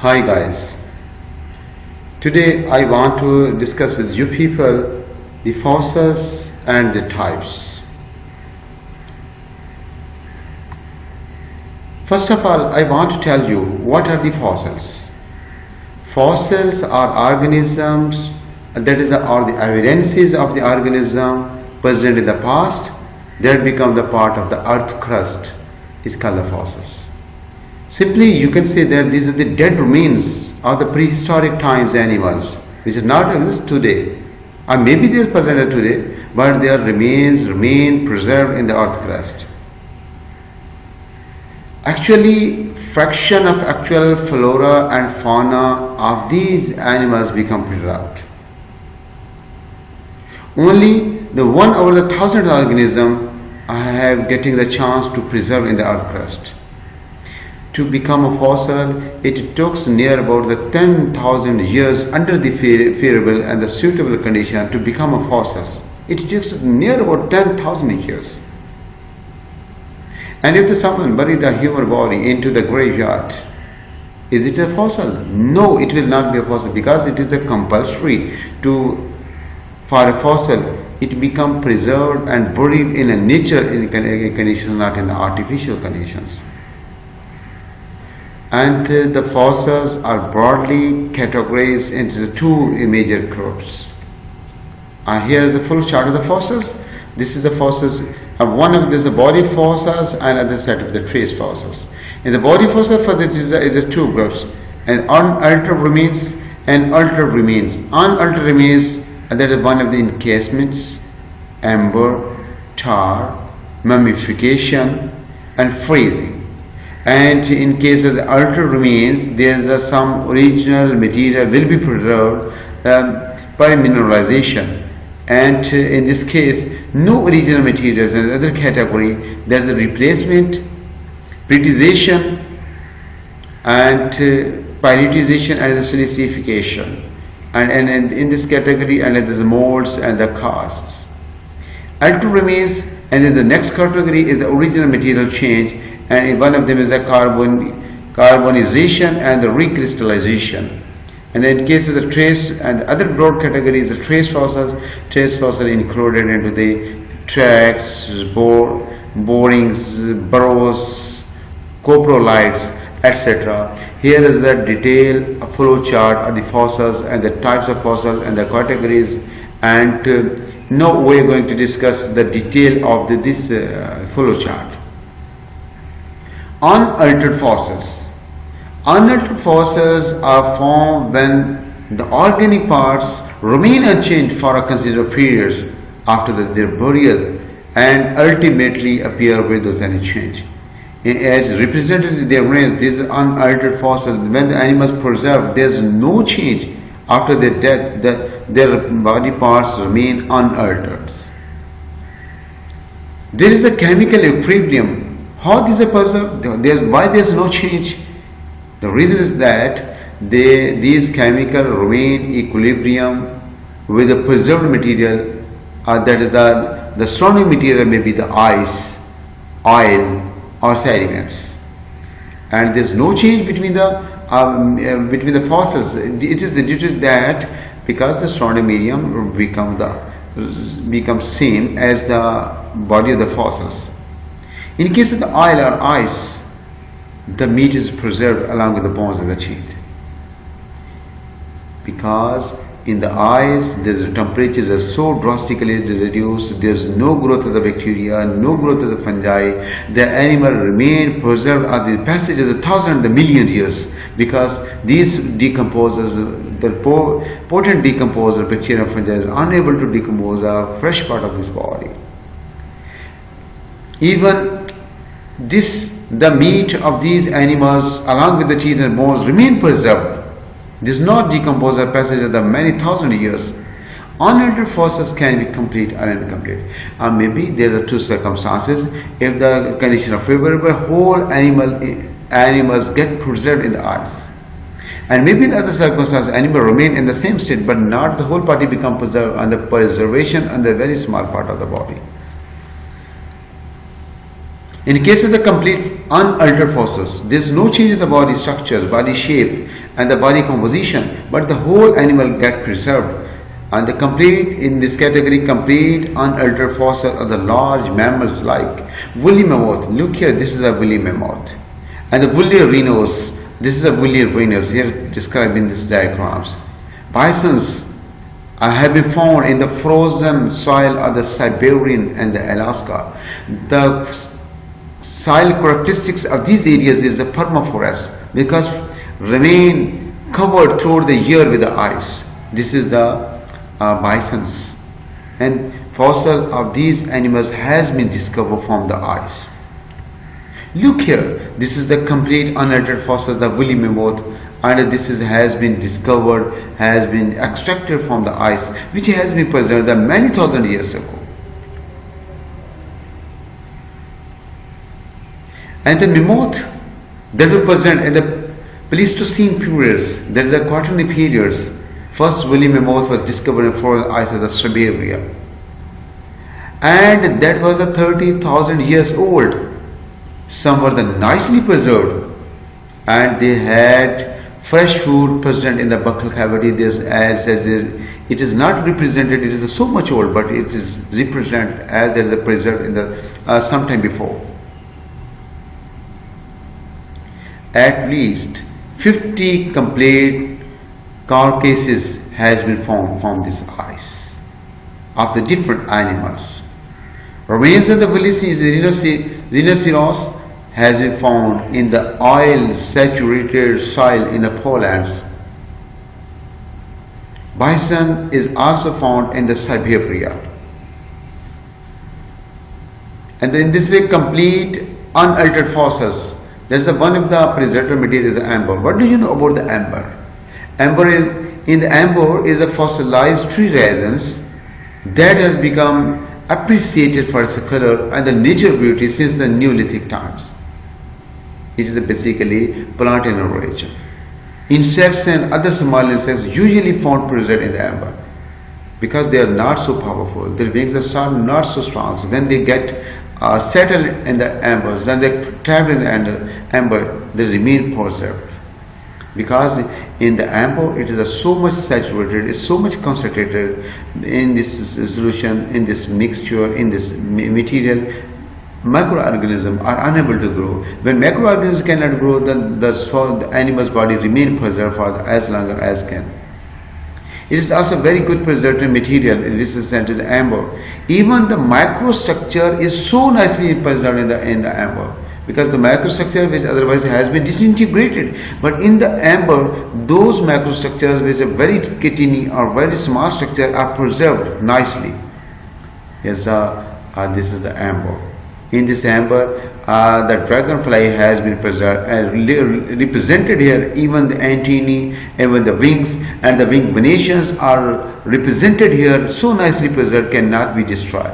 Hi guys, today I want to discuss with you people the fossils and the types. First of all, I want to tell you what are the fossils. Fossils are organisms, that is, are the evidences of the organism present in the past that become the part of the earth crust is called the fossils. Simply, you can say that these are the dead remains of the prehistoric times animals, which does not exist today, or maybe they are present today, but their remains remain preserved in the earth crust. Actually, fraction of actual flora and fauna of these animals become preserved. Only the 1 over the 1,000 organism have getting the chance to preserve in the earth crust. To become a fossil, it took near about the 10,000 years under the favorable and the suitable condition to become a fossil. It takes near about 10,000 years. And if someone buried a human body into the graveyard, is it a fossil? No, it will not be a fossil, because it is a compulsory for a fossil. It becomes preserved and buried in a natural condition, not in the artificial conditions. And the fossils are broadly categorized into the two major groups. Here is a full chart of the fossils. This is the fossils. One of this is the body fossils, and another set of the trace fossils. In the body fossil, for this is two groups: and unaltered remains and altered remains. Unaltered remains, that is one of the encasements, amber, tar, mummification, and freezing. And in case of the altered remains, there is some original material will be preserved by mineralization. And in this case, no original materials. In another category, there is a replacement, PYRITIZATIon, and PYRITIZATIon and the silicification. And in this category, and there is the molds and the casts. Altered remains, and then the next category is the original material change. And one of them is the carbonization and the recrystallization. And then in case of the trace, and the other broad categories, the trace fossils included into the tracks, borings, burrows, coprolites, etc. Here is the detailed flow chart of the fossils and the types of fossils and the categories. And now we are going to discuss the detail of this flow chart. Unaltered fossils. Unaltered fossils are formed when the organic parts remain unchanged for a considerable period after their burial and ultimately appear without any change. As represented in their range, these unaltered fossils, when the animals preserved, there is no change after their death, their body parts remain unaltered. There is a chemical equilibrium. How these are preserved? Why there is no change? The reason is that these chemicals remain equilibrium with the preserved material, that is the surrounding material may be the ice, oil, or sediments, and there is no change between the fossils. It is due to that because the surrounding medium becomes same as the body of the fossils. In case of the oil or ice, the meat is preserved along with the bones of the teeth, because in the ice the temperatures are so drastically reduced, there is no growth of the bacteria, no growth of the fungi. The animal remain preserved at the passage of the thousand, the million years, because these decomposers, the potent decomposer, bacteria and fungi, are unable to decompose a fresh part of this body. Even the meat of these animals along with the teeth and bones remain preserved. This is not decompose or passage of the many thousand years. Unaltered fossils can be complete or incomplete. Maybe there are two circumstances. If the condition are favorable, whole animals get preserved in the ice. And maybe in other circumstances, animals remain in the same state, but not the whole body become preserved, and the preservation on the very small part of the body. In case of the complete unaltered fossils, there is no change in the body structure, body shape, and the body composition, but the whole animal get preserved. And the complete, in this category, complete unaltered fossils are the large mammals like woolly mammoth. Look here, this is a woolly mammoth. And the woolly rhinos, this is a woolly rhinos here described in these diagrams. Bisons have been found in the frozen soil of the Siberian and the Alaska. The soil characteristics of these areas is the permafrost because remain covered throughout the year with the ice. This is the bisons, and fossil of these animals has been discovered from the ice. Look here, this is the complete unaltered fossils of woolly mammoth, and this has been discovered, has been extracted from the ice, which has been preserved many thousand years ago. And the mammoth that were present in the Pleistocene periods, that is the Quaternary periods. First woolly mammoth was discovered in frozen ice of the Siberia, and that was 30,000 years old. Some were nicely preserved, and they had fresh food present in the buccal cavity. It is not represented, it is so much old, but it is represented as they are preserved in the sometime before. At least 50 complete carcasses has been found from this ice of the different animals. Remains of the rhinoceros has been found in the oil-saturated soil in the Polands. Bison is also found in the Siberia. And in this way, complete unaltered fossils. That's the one of the preserved material is the amber. What do you know about the amber? In the amber is a fossilized tree resins that has become appreciated for its color and the nature beauty since the Neolithic times. It is basically plant in origin. Insects and other small insects usually found preserved in the amber because they are not so powerful. Their wings are not so strong. So when they get settled in the ambers, then they trapped in the amber, they remain preserved. Because in the amber it is so much saturated, it's so much concentrated in this solution, in this mixture, in this material, microorganisms are unable to grow. When microorganisms cannot grow, then the animal's body remains preserved for as long as can. It is also very good preservative material in this sense in the amber. Even the microstructure is so nicely preserved in the amber, because the microstructure which otherwise has been disintegrated, but in the amber those microstructures which are very tiny or very small structure are preserved nicely. Yes, this is the amber. In this amber, the dragonfly has been preserved, represented here. Even the antennae, even the wings and the wing venations are represented here, so nicely preserved, cannot be destroyed.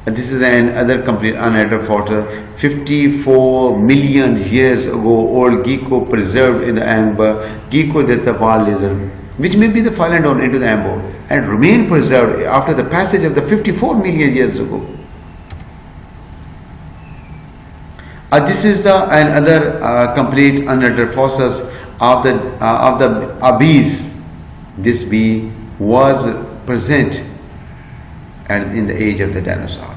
And this is another complete unaltered photo. 54 million years ago, old gecko preserved in the amber. Gecko, that is the wall lizard, which may be the fallen down into the amber and remain preserved after the passage of the 54 million years ago. This is another complete unaltered fossils of the bees. This bee was present in the age of the dinosaur.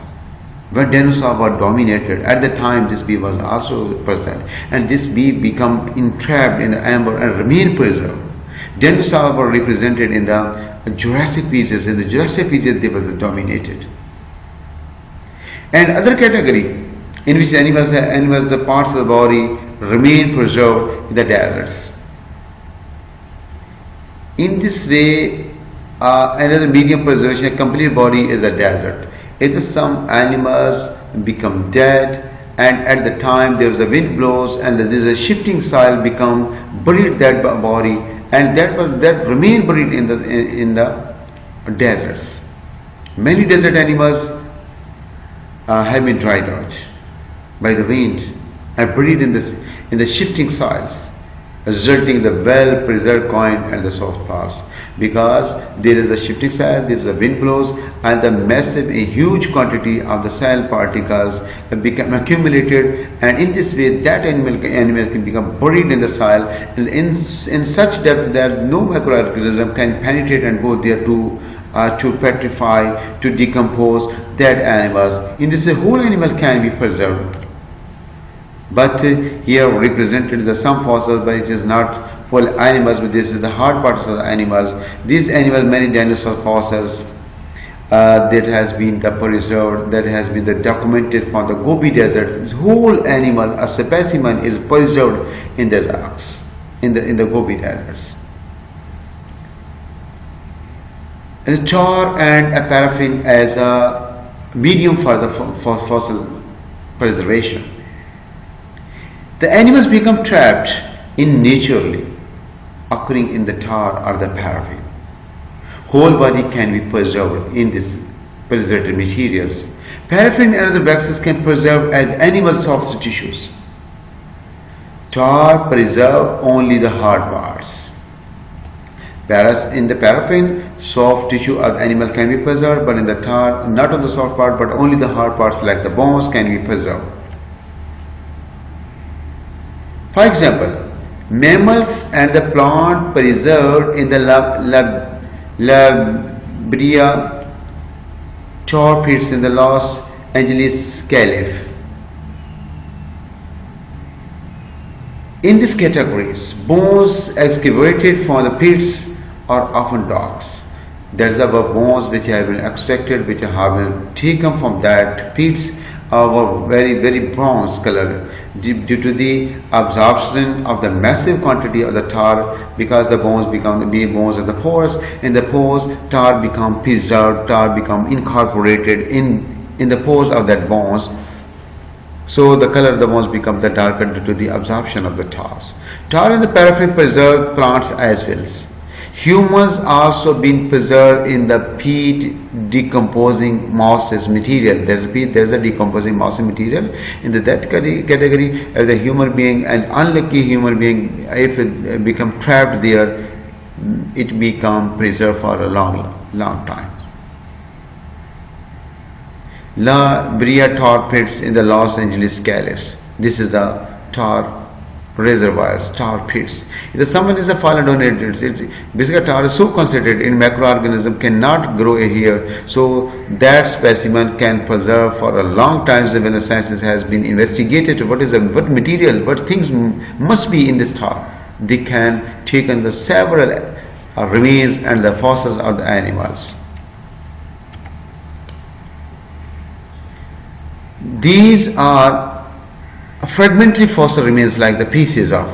When dinosaurs were dominated, at the time this bee was also present, and this bee become entrapped in the amber and remain preserved. Dinosaurs were represented in the Jurassic periods. In the Jurassic period they were dominated. And other category in which animals, the parts of the body remain preserved in the deserts. In this way, another medium preservation, a complete body is a desert. If some animals become dead, and at the time there is a wind blows and there is a shifting soil become buried that body, and that remain buried in the deserts. Many desert animals have been dried out by the wind and buried in the shifting soils, resulting in the well-preserved coin and the soft parts. because there is a shifting soil, there is a wind blows, and the massive, a huge quantity of the soil particles become accumulated, and in this way that animal can become buried in the soil, and in such depth that no microorganism can penetrate and go there to petrify, to decompose that animals. In this, the whole animal can be preserved. But here represented the some fossils, but it is not full animals, but this is the hard parts of the animals. These animals, many dinosaur fossils that has been preserved, that has been documented from the Gobi Desert. This whole animal, a specimen, is preserved in the rocks, in the Gobi Deserts. And tar and a paraffin as a medium for the fossil preservation. The animals become trapped in naturally occurring in the tar or the paraffin. Whole body can be preserved in these preservative materials. Paraffin and other waxes can preserve as animal soft tissues. Tar preserve only the hard parts. Whereas in the paraffin, soft tissue of the animal can be preserved, but in the tar, not on the soft part, but only the hard parts like the bones can be preserved. For example, mammals and the plant preserved in the La Brea tar pits in the Los Angeles Caliph. In these categories, bones excavated from the pits are often dogs. There are bones which have been extracted, which have been taken from that pits, are very bronze color due to the absorption of the massive quantity of the tar, because the bones become the bones of the pores. In the pores, tar become preserved, tar become incorporated in the pores of that bones. So the color of the bones become the darker due to the absorption of the tars. Tar and the paraffin preserve plants as well. Humans also been preserved in the peat decomposing mosses material. There is a decomposing moss material. In that category, as a human being, an unlucky human being, if it become trapped there, it become preserved for a long time. La Brea tar pits in the Los Angeles Caliphs. This is the tar reservoirs, tar pits. If someone is a fallen on it, basically tar is so concentrated in microorganism cannot grow here, so that specimen can preserve for a long time. So when the sciences has been investigated, what material, what things must be in this tar, they can take in the several remains and the fossils of the animals. These are fragmentary fossil remains, like the pieces of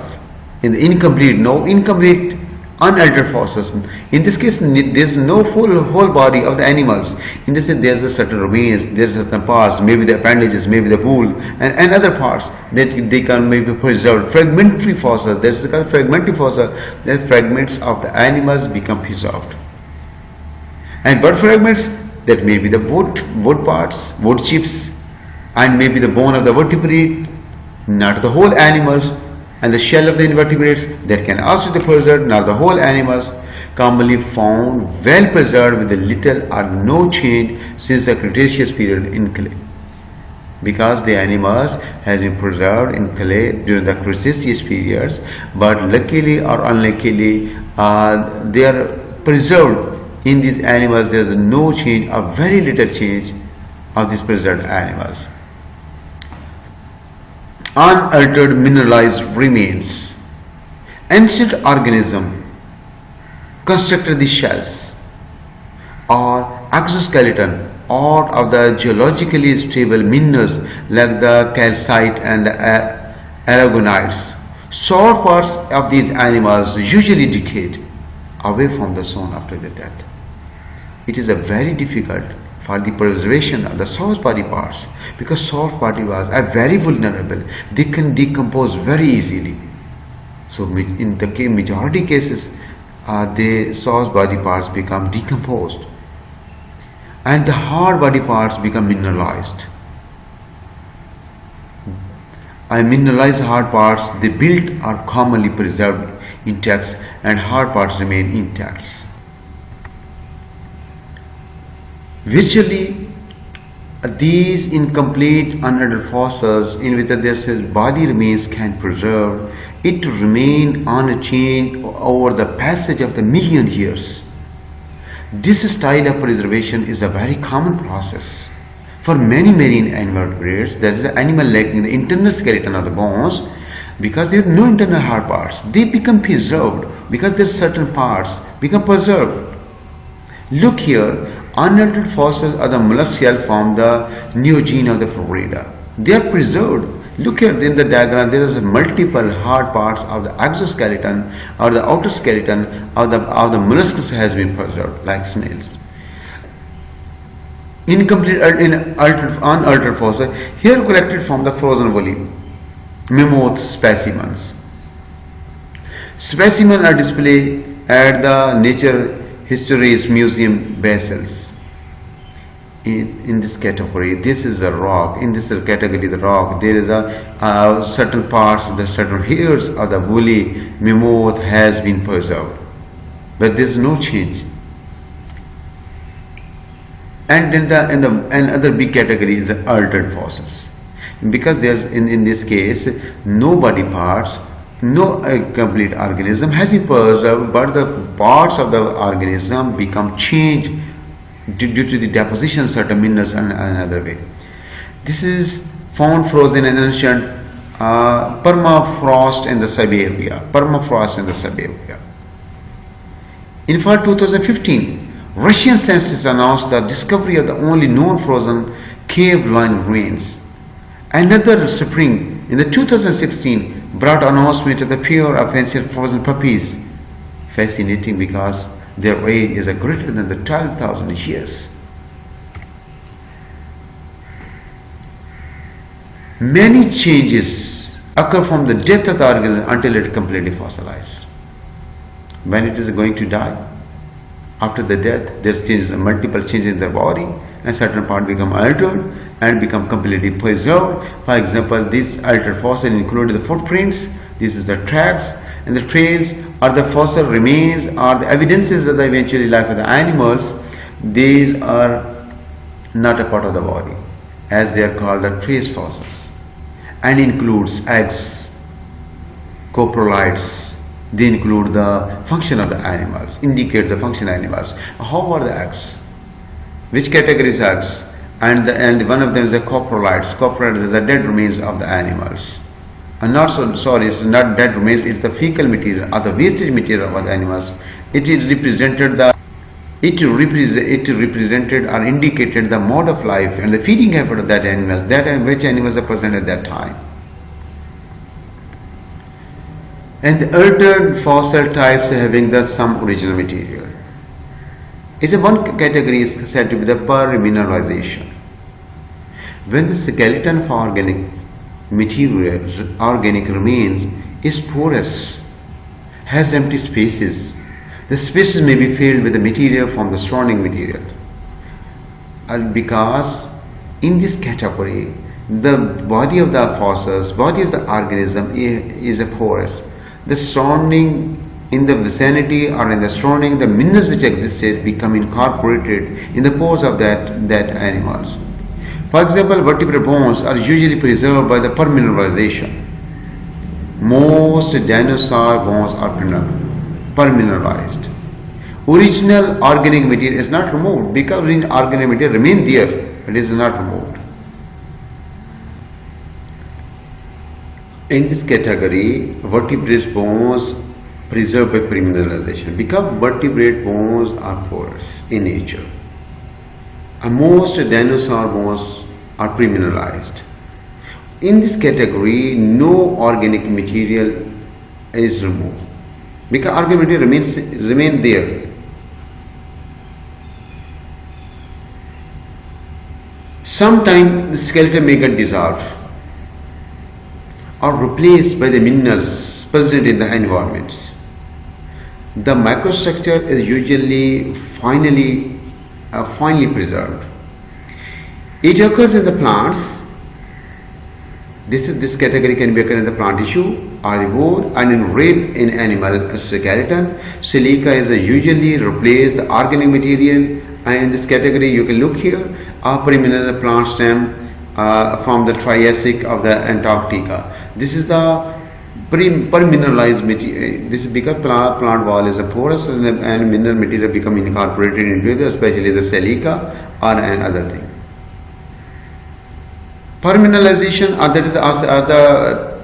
in the incomplete unaltered fossils. In this case, there is no whole body of the animals. In this case, there is a certain remains, there is certain parts, maybe the appendages, maybe the wool, and other parts that they can maybe preserved. Fragmentary fossils. There is a fragmentary fossil. The fragments of the animals become preserved. And bird fragments, that may be the wood parts, wood chips, and maybe the bone of the vertebrate, not the whole animals, and the shell of the invertebrates that can also be preserved, not the whole animals, commonly found well preserved with little or no change since the Cretaceous period in clay. Because the animals has been preserved in clay during the Cretaceous periods, but luckily or unluckily they are preserved in these animals. There is no change or very little change of these preserved animals. Unaltered mineralized remains. Ancient organisms constructed the shells or exoskeleton out of the geologically stable minerals like the calcite and the aragonites. Soft parts of these animals usually decayed away from the zone after the death. It is a very difficult for the preservation of the soft body parts, because soft body parts are very vulnerable. They can decompose very easily. So in the majority cases, the soft body parts become decomposed, and the hard body parts become mineralized. And mineralized hard parts, they built, are commonly preserved intact, and hard parts remain intact. Virtually, these incomplete unaltered fossils in which their body remains can preserve it to remain unchanged over the passage of the million years. This style of preservation is a very common process for many marine invertebrates, that is, the animal lacking the internal skeleton of the bones, because there are no internal hard parts. They become preserved because their certain parts become preserved. Look here, unaltered fossils of the mollusk shell form the neogene of the Florida. They are preserved. Look here in the diagram, there is multiple hard parts of the exoskeleton or the outer skeleton of the mollusks has been preserved, like snails. Incomplete unaltered fossils here collected from the frozen woolly mammoth specimens. Specimens are displayed at the Nature Histories Museum, Brussels. In this category, this is a rock. In this category, the rock, there is a certain parts, the certain hairs of the woolly mammoth has been preserved, but there is no change. And in another big category is the altered fossils, because there's in this case no body parts, no complete organism has been preserved, but the parts of the organism become changed due to the deposition of certain minerals in another way. This is found frozen in ancient permafrost in the Siberia. In fall 2015, Russian scientists announced the discovery of the only known frozen cave-lined ruins. Another spring in the 2016 brought announcement of the pure of ancient frozen puppies. Fascinating, because their age is greater than the 12,000 years. Many changes occur from the death of the organism until it completely fossilized. When it is going to die, after the death, there's changes, multiple changes in the body, and certain parts become altered and become completely preserved. For example, these altered fossils include the footprints, this is the tracks, and the trails or the fossil remains or the evidences of the eventual life of the animals. They are not a part of the body, as they are called the trace fossils, and includes eggs, coprolites. They include the function of the animals, indicate the function of animals. How are the eggs? Which category is eggs? And one of them is the coprolites. Coprolites are the dead remains of the animals. And it's not dead remains, it's the fecal material or the wastage material of the animals. It represented or indicated the mode of life and the feeding habit of that animal, which animals are present at that time. And the altered fossil types having some original material. One category is said to be the permineralization. When the skeleton of organic remains is porous, has empty spaces, the spaces may be filled with the material from the surrounding material. And because in this category, the body of the fossils, body of the organism is a porous. The surrounding in the vicinity or in the surrounding, the minerals which existed become incorporated in the pores of that animals. For example, vertebrate bones are usually preserved by the permineralization. Most dinosaur bones are permineralized. Original organic material is not removed, because original organic material remains there, it is not removed. In this category, vertebrate bones preserved by permineralization, because vertebrate bones are porous in nature. And most dinosaur bones are permineralized. In this category, no organic material is removed, because organic material remains there. Sometimes the skeleton may get dissolved or replaced by the minerals present in the environments. The microstructure is usually finely preserved. It occurs in the plants This category can be occur in the plant tissue, herbivore, and in rib in animal skeleton. Silica is usually replaced the organic material, and in this category you can look here, permineral plant stem from the Triassic of the Antarctica. This is the permineralized material. This is because plant wall is a porous and mineral material become incorporated into it, especially the silica or an other thing. Permineralization, that is the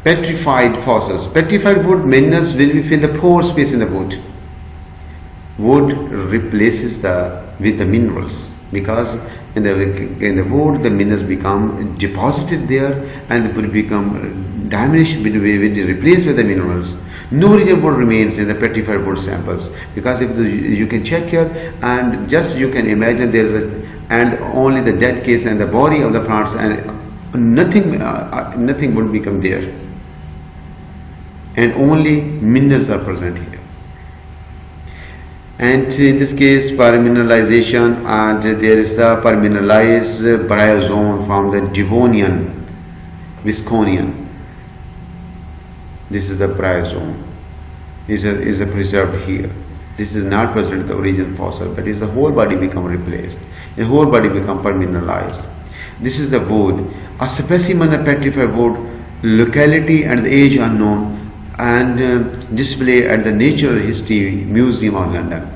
petrified fossils. Petrified wood minerals will fill the pore space in the wood. Wood replaces with the minerals, because in the wood the minerals become deposited there and will become diminished, will be replaced with the minerals. No original wood remains in the petrified wood samples, because if you can check here and just you can imagine there and only the dead case and the body of the plants, and nothing would become there, and only minerals are present here. And in this case, permineralization, and there is the permineralized bryozone from the Devonian, Wisconian. This is the bryozone. Is preserved here. This is not present in the original fossil, but is the whole body become replaced. The whole body become permineralized. This is the wood. A specimen of petrified wood, locality and the age unknown, and display at the Natural History Museum of London.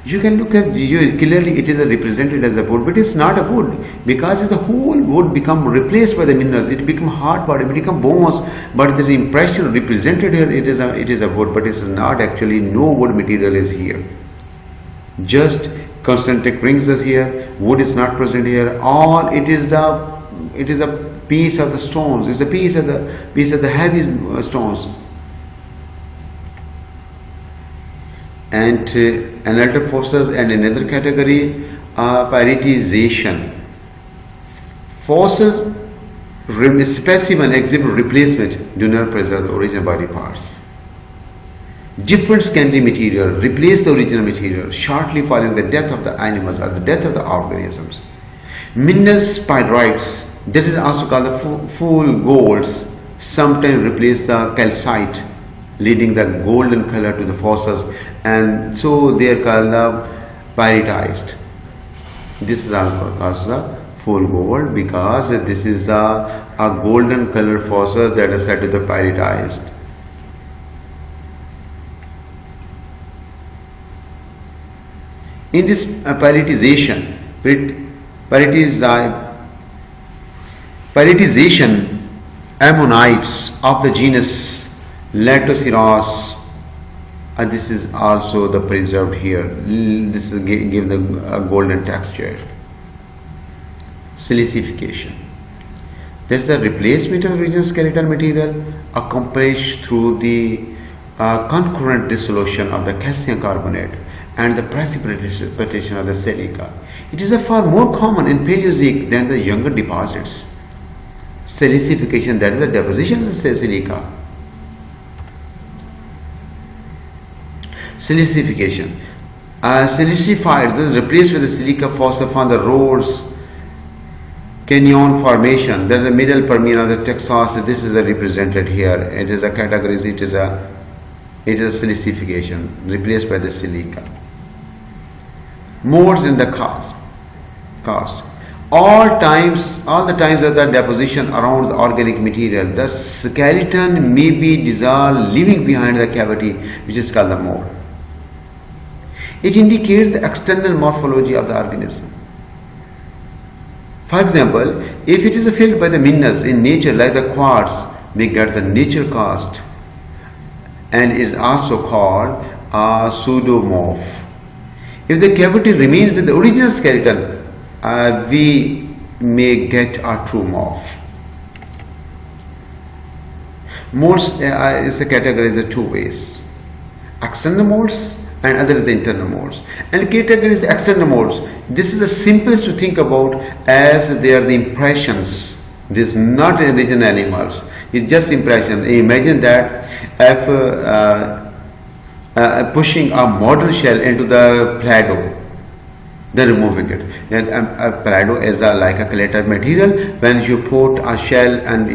You can look at clearly it is represented as a wood, but it's not a wood, because the whole wood become replaced by the minerals. It become hard part, it become bones, but the impression represented here it is a wood, but it is not actually. No wood material is here. Just concentric rings is here. Wood is not present here. All it is a piece of the stones. It's a piece of the heavy stones. And unaltered fossils, and another category, PYRITIZATIon. Fossils specimen exhibit replacement, do not preserve the original body parts. Different secondary material replace the original material shortly following the death of the animals or the death of the organisms. Minerals pyrites, that is also called the full golds, sometimes replace the calcite, leading the golden color to the fossils, and so they are called the pyritized. This is also called the full gold, because this is a golden color fossil that is said to be pyritized. In this pyritization, ammonites of the genus Latoceros, this is also the preserved here. This is give the golden texture. Silicification. There is a replacement of original skeletal material accomplished through the concurrent dissolution of the calcium carbonate and the precipitation of the silica. It is a far more common in Paleozoic than the younger deposits. Silicification, that is the deposition of the silica. Silicification. Silicified, this is replaced with the silica fossil from the Rhodes Canyon Formation. There is a middle Permian of the Texas. This is represented here. It is a category. It is a silicification replaced by the silica. Modes in the cast. All the times of the deposition around the organic material, the skeleton may be dissolved, leaving behind the cavity, which is called the mold. It indicates the external morphology of the organism. For example, if it is filled by the minerals in nature, like the quartz, we get the nature cast, and is also called a pseudomorph. If the cavity remains with the original skeleton, we may get a true morph. Molds is a category in two ways: external molds and other is the internal molds. And category is the external molds. This is the simplest to think about, as they are the impressions. This is not original animals. It's just impression. Imagine that if pushing a model shell into the Play-Doh, then removing it. And Play-Doh is like a clay type material. When you put a shell and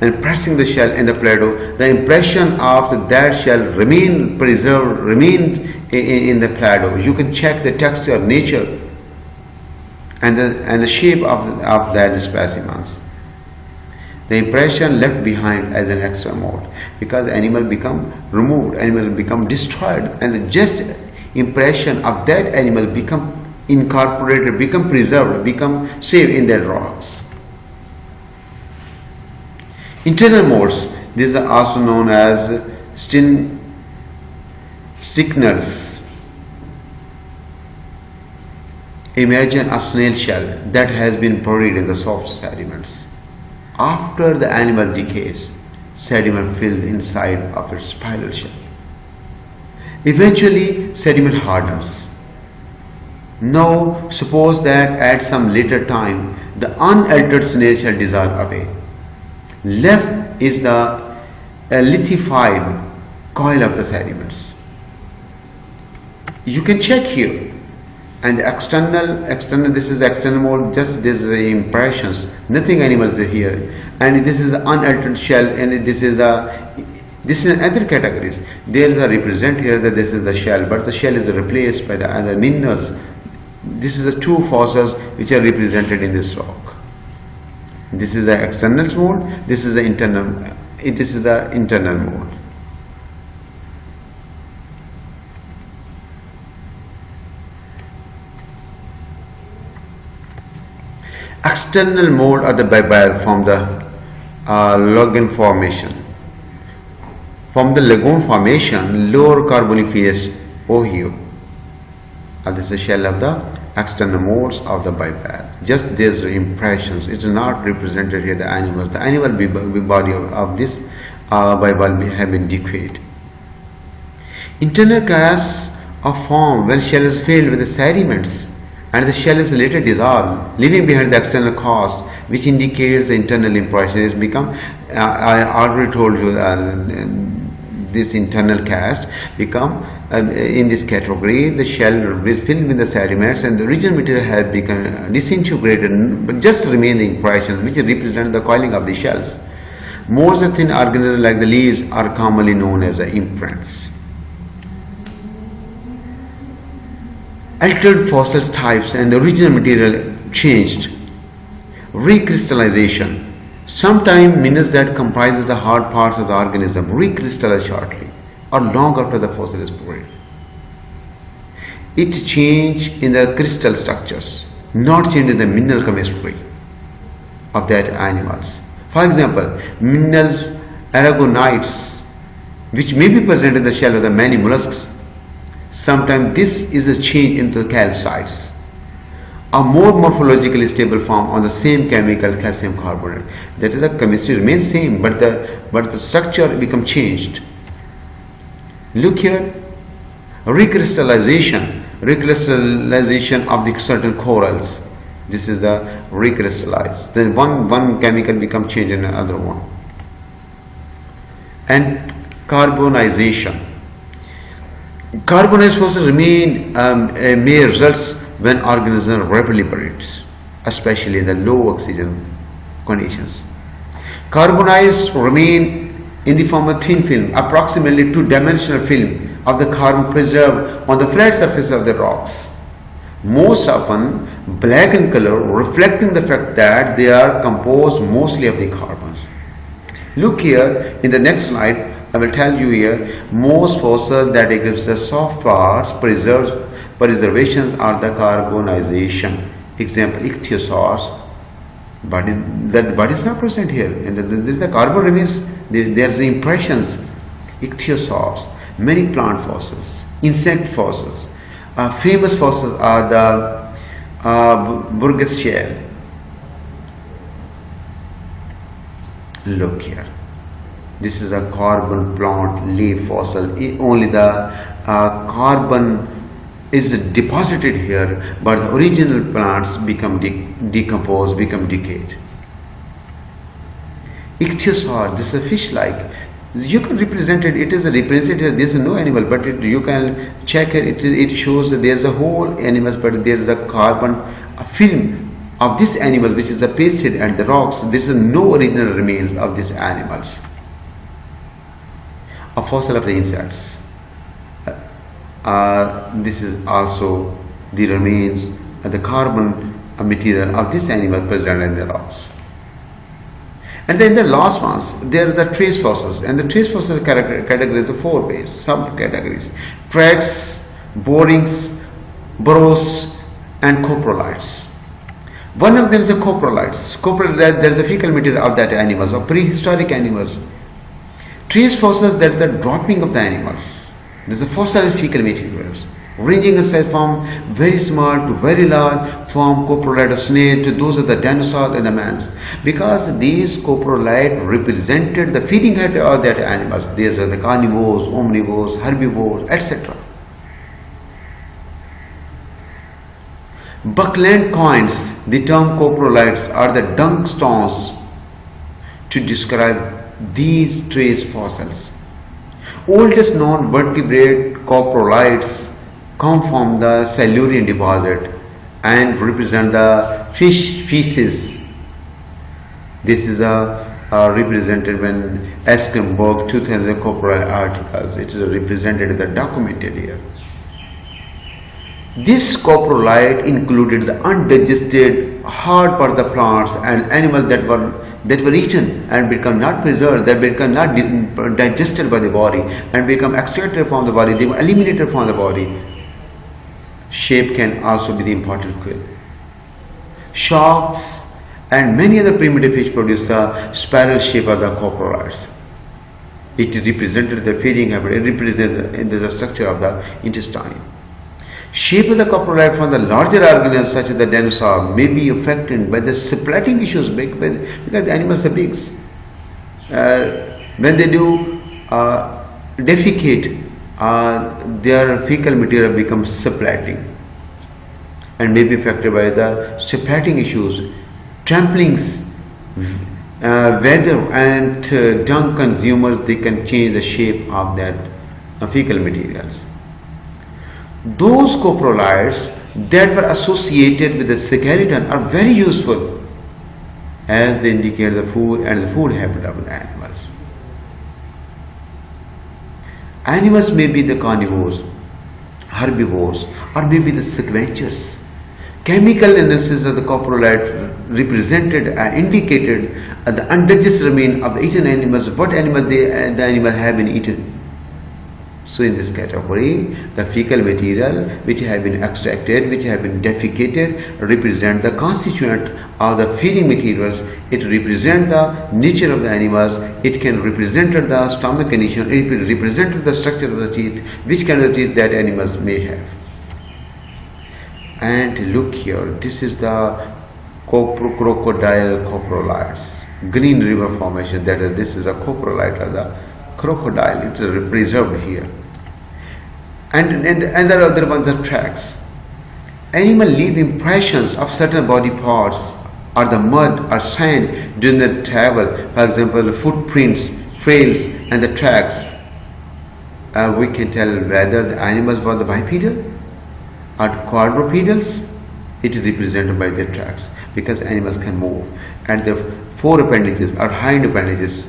and pressing the shell in the Play-Doh, the impression of that shell remain preserved, remain in the Play-Doh. You can check the texture, nature, and the shape of that specimens. The impression left behind as an extra mold, because animal become removed, animal become destroyed, and the just impression of that animal become incorporated, become preserved, become saved in their rocks. Internal molds, these are also known as stickners. Imagine a snail shell that has been buried in the soft sediments. After the animal decays, sediment fills inside of its spiral shell. Eventually, sediment hardens. Now, suppose that at some later time, the unaltered snail shell dissolves away. Left is the lithified coil of the sediments. You can check here. And external, this is external mold, just this is the impressions, nothing animals are here. And this is the unaltered shell, and this is other categories. There is a represent here that this is the shell, but the shell is replaced by the other minerals. This is the two fossils which are represented in this rock. This is the external mold, this is the internal mold. External mold of the bivalve from the lagoon formation. From the lagoon formation, lower carboniferous Ohio. This is the shell of the external molds of the bivalve. Just these impressions. It is not represented here the animals. The animal body of this bivalve have been decayed. Internal casts are formed when shell is filled with the sediments, and the shell is later dissolved, leaving behind the external cast, which indicates the internal impression. Is become, I already told you, this internal cast become in this category. The shell is filled with the sediments, and the original material has become disintegrated, but just remain the impressions, which represent the coiling of the shells. Most of the thin organisms like the leaves are commonly known as the imprints. Altered fossil types and the original material changed. Recrystallization. Sometimes minerals that comprises the hard parts of the organism recrystallize shortly or long after the fossil is buried. It changes in the crystal structures, not change in the mineral chemistry of that animals. For example, minerals aragonites, which may be present in the shell of the many mollusks. Sometimes this is a change into the calcites, a more morphologically stable form on the same chemical calcium carbonate. That is, the chemistry remains same, but the structure becomes changed. Look here, recrystallization of the certain corals. This is the recrystallize. Then one chemical becomes changed in another one. And carbonization. Carbonized fossils may result when organisms rapidly buried, especially in the low oxygen conditions. Carbonized remain in the form of thin film, approximately two-dimensional film of the carbon preserved on the flat surface of the rocks. Most often black in color, reflecting the fact that they are composed mostly of the carbons. Look here in the next slide. I will tell you here, most fossils that exhibit the soft parts preservations are the carbonization. Example, ichthyosaurs, that body is not present here. And this is the carbon remains, there's the impressions. Ichthyosaurs, many plant fossils, insect fossils. Famous fossils are the Burgess shell. Look here. This is a carbon plant leaf fossil. Only the carbon is deposited here, but the original plants become decomposed, become decayed. Ichthyosaur, this is a fish-like. You can represent it. It is a representative. There is no animal, but you can check it. It shows that there is a whole animal, but there is a carbon film of these animals which is pasted at the rocks, there is no original remains of these animals. A fossil of the insects. This is also the remains of the carbon material of this animal present in the rocks. And then the last ones, there are the trace fossils, and the trace fossils categorized into 4 ways, subcategories: tracks, borings, burrows, and coprolites. One of them is the coprolites. Coprolite, there is the fecal material of that animals, of prehistoric animals. Trace fossils, that is the dropping of the animals. There is a fossil fecal materials, ranging aside from very small to very large, from coprolite of snail to those of the dinosaurs and the mans. Because these coprolite represented the feeding habit of that animals. These are the carnivores, omnivores, herbivores, etc. Buckland coins the term coprolites are the dung stones to describe these trace fossils. Oldest known vertebrate coprolites come from the Silurian deposit and represent the fish feces. This is represented when Eskenberg 2000 coprolite articles. It is represented in the documented here. This coprolite included the undigested hard part of the plants and animals that were eaten and become not preserved, that become not digested by the body and become extracted from the body, they were eliminated from the body. Shape can also be the important clue. Sharks and many other primitive fish produce the spiral shape of the coprolites. It represented the feeding habit, it represented the structure of the intestine. Shape of the coprolite from the larger organisms such as the dinosaur may be affected by the splitting issues because the animals are big. When they do defecate, their fecal material becomes splitting and may be affected by the splitting issues. Tramplings, weather and dung consumers, they can change the shape of that fecal materials. Those coprolites that were associated with the skeleton are very useful as they indicate the food and the food habit of the animals. Animals may be the carnivores, herbivores, or maybe the scavengers. Chemical analysis of the coprolite represented indicated the undigested remain of the eaten animals, what animal the animal have been eaten. So in this category, the fecal material which have been extracted, which have been defecated, represent the constituent of the feeding materials. It represents the nature of the animals. It can represent the stomach condition. It represent the structure of the teeth, which kind of teeth that animals may have. And look here, this is the crocodile coprolites, Green River Formation. That is, this is a coprolite of the crocodile. It is preserved here. And there are other ones are tracks. Animals leave impressions of certain body parts or the mud or sand during the travel. For example, the footprints, trails, and the tracks. We can tell whether the animals were the bipedal or quadrupedals. It is represented by their tracks because animals can move, and the fore appendages or hind appendages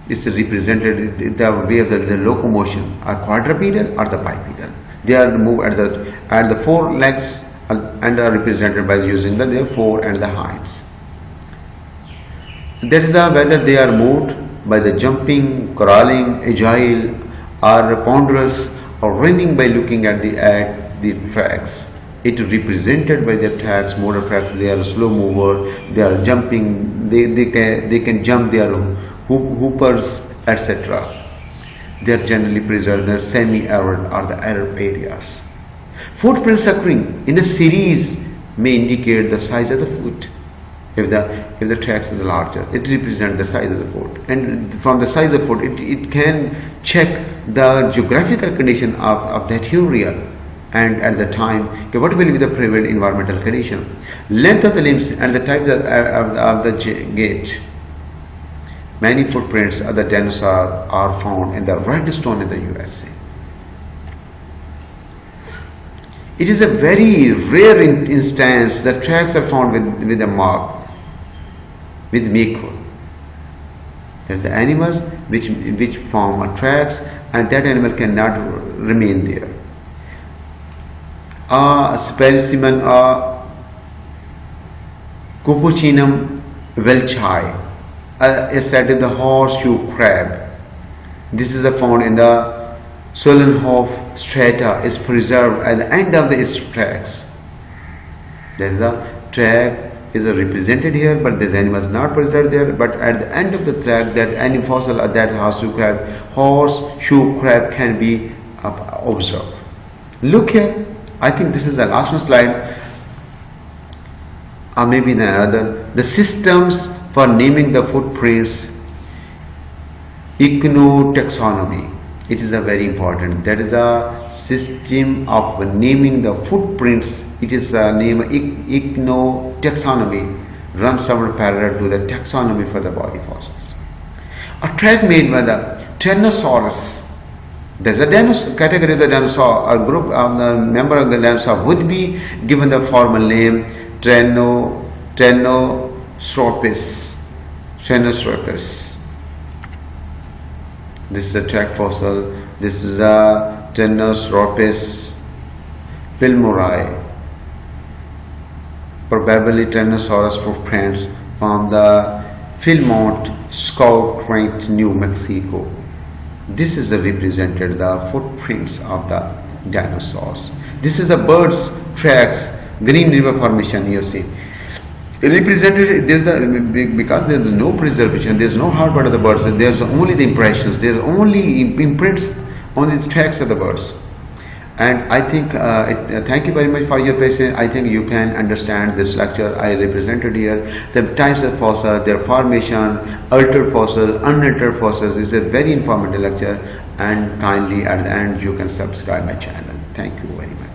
is represented the way of the locomotion, are quadrupedal or the bipedal. They are moved at the four legs and are represented by using their fore and the hinds. That is whether they are moved by the jumping, crawling, agile, or ponderous, or running by looking at the tracks. It is represented by their tracks, motor tracks. They are slow mover. They are jumping. They can jump. They are hoopers, etc. They are generally preserved in the semi-arid or the arid areas. Footprints occurring in a series may indicate the size of the foot. If the tracks is larger, it represents the size of the foot, and from the size of the foot, it can check the geographical condition of that area, and at the time, what will be the prevalent environmental condition, length of the limbs, and the types of the gait. Many footprints of the dinosaur are found in the red stone in the USA. It is a very rare instance that tracks are found with a mark, with macro. There are the animals which form a tracks, and that animal cannot remain there. A specimen Cupucinum welchi, a set of the horseshoe crab. This is found in the Solenhof strata, is preserved at the end of the tracks. There is a track is represented here, but this animal is not preserved there. But at the end of the track, that any fossil of that horseshoe crab can be observed. Look here. I think this is the last one slide. Or maybe another. The systems for naming the footprints, ichnotaxonomy. It is a very important. That is a system of naming the footprints. It is a name ichnotaxonomy, runs somewhat parallel to the taxonomy for the body fossils. A track made by the Tyrannosaurus. There's a category of the dinosaur, a group of the member of the dinosaur would be given the formal name Tyrannosaurus. This is a track fossil. This is a Tyrannosaurus filmori, probably Tyrannosaurus footprints from the Philmont Skull Creek, New Mexico. This is represented the footprints of the dinosaurs. This is the birds' tracks, Green River Formation. You see, represented because there is no preservation. There is no hard part of the birds. There is only the impressions. There is only imprints on the tracks of the birds. And I think, thank you very much for your patience. I think you can understand this lecture I represented here. The types of fossils, their formation, altered fossils, unaltered fossils is a very informative lecture. And kindly at the end you can subscribe my channel. Thank you very much.